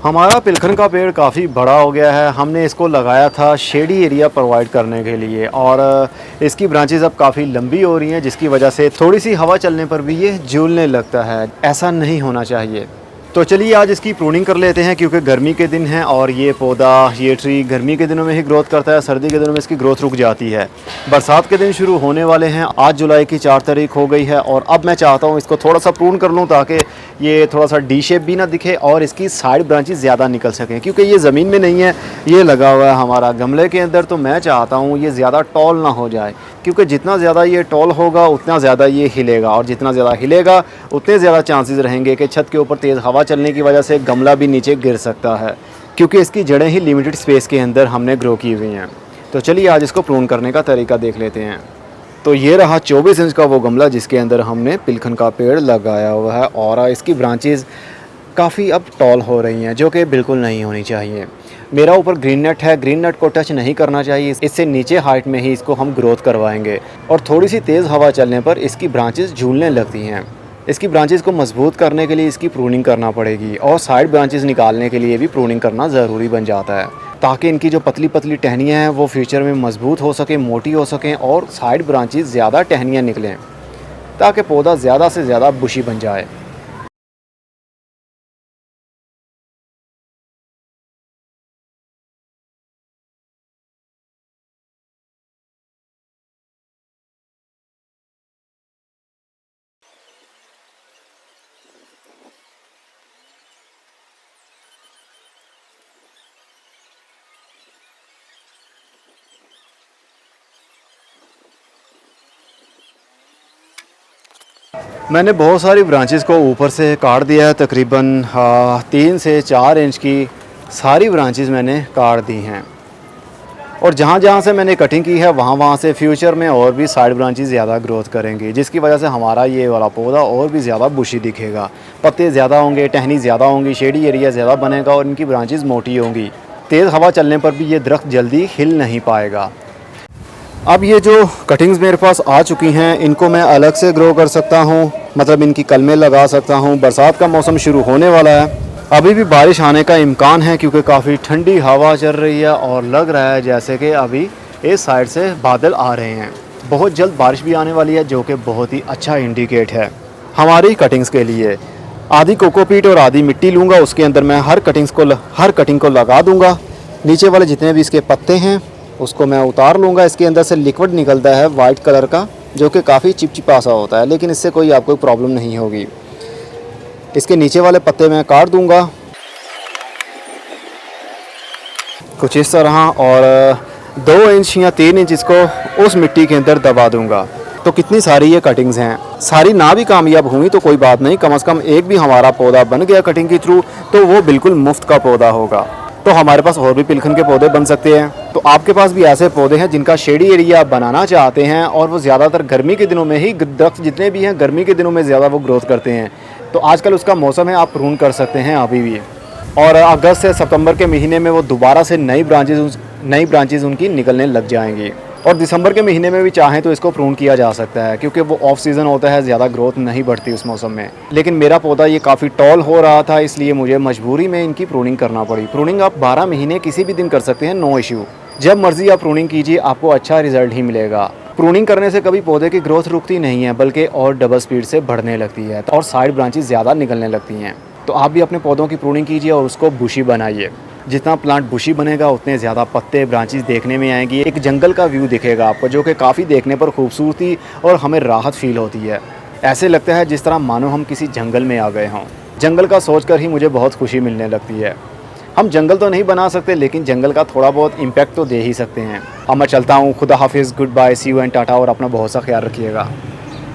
हमारा पिलखन का पेड़ काफ़ी बड़ा हो गया है। हमने इसको लगाया था शेडी एरिया प्रोवाइड करने के लिए और इसकी ब्रांचेज़ अब काफ़ी लंबी हो रही हैं, जिसकी वजह से थोड़ी सी हवा चलने पर भी ये झूलने लगता है। ऐसा नहीं होना चाहिए। तो चलिए आज इसकी प्रूनिंग कर लेते हैं, क्योंकि गर्मी के दिन हैं और ये पौधा, ये ट्री गर्मी के दिनों में ही ग्रोथ करता है, सर्दी के दिनों में इसकी ग्रोथ रुक जाती है। बरसात के दिन शुरू होने वाले हैं। आज जुलाई की 4 तारीख हो गई है और अब मैं चाहता हूँ इसको थोड़ा सा प्रून कर लूँ, ताकि ये थोड़ा सा डी शेप भी ना दिखे और इसकी साइड ब्रांचेस ज़्यादा निकल सकें, क्योंकि ये ज़मीन में नहीं है, ये लगा हुआ है हमारा गमले के अंदर। तो मैं चाहता हूँ ये ज़्यादा टॉल ना हो जाए, क्योंकि जितना ज़्यादा ये टॉल होगा उतना ज़्यादा ये हिलेगा, और जितना ज़्यादा हिलेगा उतने ज़्यादा चांसेस रहेंगे कि छत के ऊपर तेज़ हवा चलने की वजह से गमला भी नीचे गिर सकता है, क्योंकि इसकी जड़ें ही लिमिटेड स्पेस के अंदर हमने ग्रो की हुई हैं। तो चलिए आज इसको प्रून करने का तरीका देख लेते हैं। तो ये रहा 24 इंच का वो गमला जिसके अंदर हमने पिलखन का पेड़ लगाया हुआ है, और इसकी ब्रांचेज़ काफ़ी अब टॉल हो रही हैं, जो कि बिल्कुल नहीं होनी चाहिए। मेरा ऊपर ग्रीन नेट है, ग्रीन नेट को टच नहीं करना चाहिए, इससे नीचे हाइट में ही इसको हम ग्रोथ करवाएंगे। और थोड़ी सी तेज़ हवा चलने पर इसकी ब्रांचेज़ झूलने लगती हैं। इसकी ब्रांचेज़ को मजबूत करने के लिए इसकी प्रूनिंग करना पड़ेगी, और साइड ब्रांचेज़ निकालने के लिए भी प्रूनिंग करना ज़रूरी बन जाता है, ताकि इनकी जो पतली पतली टहनियाँ हैं वो फ्यूचर में मजबूत हो सकें, मोटी हो सकें, और साइड ब्रांचेज़ ज़्यादा टहनियाँ निकलें, ताकि पौधा ज़्यादा से ज़्यादा बुशी बन जाए। मैंने बहुत सारी ब्रांचेस को ऊपर से काट दिया है, तकरीबन 3 से 4 इंच की सारी ब्रांचेस मैंने काट दी हैं। और जहाँ जहाँ से मैंने कटिंग की है वहाँ से फ्यूचर में और भी साइड ब्रांचेस ज़्यादा ग्रोथ करेंगी, जिसकी वजह से हमारा ये वाला पौधा और भी ज़्यादा बुशी दिखेगा। पत्ते ज़्यादा होंगे, टहनी ज़्यादा होंगी, शेडी एरिया ज़्यादा बनेगा और इनकी ब्रांचेस मोटी होंगी। तेज़ हवा चलने पर भी ये दरख्त जल्दी हिल नहीं पाएगा। अब ये जो कटिंग्स मेरे पास आ चुकी हैं, इनको मैं अलग से ग्रो कर सकता हूँ, मतलब इनकी कलमें लगा सकता हूँ। बरसात का मौसम शुरू होने वाला है, अभी भी बारिश आने का इम्कान है, क्योंकि काफ़ी ठंडी हवा चल रही है और लग रहा है जैसे कि अभी इस साइड से बादल आ रहे हैं। बहुत जल्द बारिश भी आने वाली है, जो कि बहुत ही अच्छा इंडिकेट है हमारी कटिंग्स के लिए। आधी कोकोपीट और आधी मिट्टी लूँगा, उसके अंदर मैं हर कटिंग को लगा दूँगा। नीचे वाले जितने भी इसके पत्ते हैं उसको मैं उतार लूँगा। इसके अंदर से लिक्विड निकलता है वाइट कलर का, जो कि काफ़ी चिपचिपा सा होता है, लेकिन इससे कोई आपको प्रॉब्लम नहीं होगी। इसके नीचे वाले पत्ते मैं काट दूँगा कुछ इस तरह, और 2 इंच या 3 इंच इसको उस मिट्टी के अंदर दबा दूँगा। तो कितनी सारी ये कटिंग्स हैं, सारी ना भी कामयाब हुई तो कोई बात नहीं, कम से कम एक भी हमारा पौधा बन गया कटिंग के थ्रू, तो वो बिल्कुल मुफ्त का पौधा होगा। तो हमारे पास और भी पिलखन के पौधे बन सकते हैं। तो आपके पास भी ऐसे पौधे हैं जिनका शेडी एरिया आप बनाना चाहते हैं, और वो ज़्यादातर गर्मी के दिनों में ही, दरख्त जितने भी हैं गर्मी के दिनों में ज़्यादा वो ग्रोथ करते हैं। तो आजकल उसका मौसम है, आप प्रून कर सकते हैं अभी भी। और अगस्त से सितंबर के महीने में वो दोबारा से नई ब्रांचेज़ उनकी निकलने लग जाएंगी। और दिसंबर के महीने में भी चाहें तो इसको प्रून किया जा सकता है, क्योंकि वो ऑफ सीज़न होता है, ज़्यादा ग्रोथ नहीं बढ़ती उस मौसम में। लेकिन मेरा पौधा ये काफ़ी टॉल हो रहा था, इसलिए मुझे मजबूरी में इनकी प्रूनिंग करना पड़ी। प्रूनिंग आप 12 महीने किसी भी दिन कर सकते हैं, नो इशू। जब मर्जी आप प्रूनिंग कीजिए, आपको अच्छा रिजल्ट ही मिलेगा। प्रूनिंग करने से कभी पौधे की ग्रोथ रुकती नहीं है, बल्कि और डबल स्पीड से बढ़ने लगती है, और साइड ब्रांचेस ज़्यादा निकलने लगती हैं। तो आप भी अपने पौधों की प्रूनिंग कीजिए और उसको बुशी बनाइए। जितना प्लांट बुशी बनेगा उतने ज़्यादा पत्ते, ब्रांचेस देखने में आएंगी। एक जंगल का व्यू दिखेगा आपको, जो कि काफ़ी देखने पर खूबसूरती और हमें राहत फील होती है। ऐसे लगता है जिस तरह मानो हम किसी जंगल में आ गए हों। जंगल का सोचकर ही मुझे बहुत खुशी मिलने लगती है। हम जंगल तो नहीं बना सकते, लेकिन जंगल का थोड़ा बहुत इम्पैक्ट तो दे ही सकते हैं। अब मैं चलता हूँ, खुदा हाफिज़, good bye, see you and tata, और अपना बहुत सा ख्याल रखिएगा।